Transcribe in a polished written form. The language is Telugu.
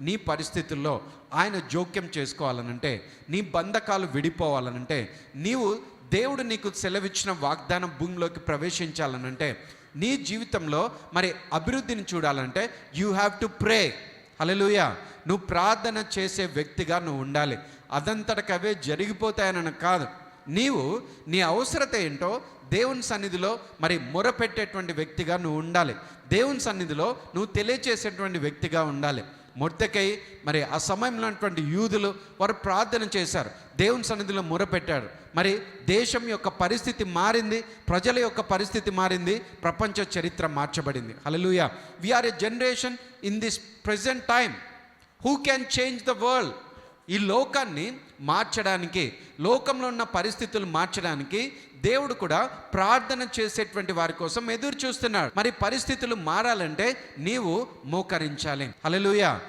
నీ పరిస్థితుల్లో ఆయన జోక్యం చేసుకోవాలనంటే, నీ బంధకాలు విడిపోవాలనంటే, నీవు దేవుడు నీకు సెలవిచ్చిన వాగ్దానం భూమిలోకి ప్రవేశించాలనంటే, నీ జీవితంలో మరి అభివృద్ధిని చూడాలంటే యూ హ్యావ్ టు ప్రే. హల్లెలూయా. నువ్వు ప్రార్థన చేసే వ్యక్తిగా నువ్వు ఉండాలి. అదంతటకవే జరిగిపోతాయనని కాదు. నీవు నీ అవసరత ఏంటో దేవుని సన్నిధిలో మరి మొరపెట్టేటువంటి వ్యక్తిగా నువ్వు ఉండాలి. దేవుని సన్నిధిలో నువ్వు తెలియచేసేటువంటి వ్యక్తిగా ఉండాలి. మొర్దెకై మరి ఆ సమయంలో ఉన్నటువంటి యూదులు వారు ప్రార్థన చేశారు, దేవుని సన్నిధిలో మొరపెట్టారు. మరి దేశం యొక్క పరిస్థితి మారింది, ప్రజల యొక్క పరిస్థితి మారింది, ప్రపంచ చరిత్ర మార్చబడింది. Hallelujah. We are a generation in this present time who can change the world. ఈ లోకాన్ని మార్చడానికి, లోకంలో ఉన్న పరిస్థితులు మార్చడానికి దేవుడు కూడా ప్రార్థన చేసేటువంటి వారి కోసం ఎదురు చూస్తున్నాడు. మరి పరిస్థితులు మారాలంటే నీవు మోకరించాలి. హల్లెలూయా.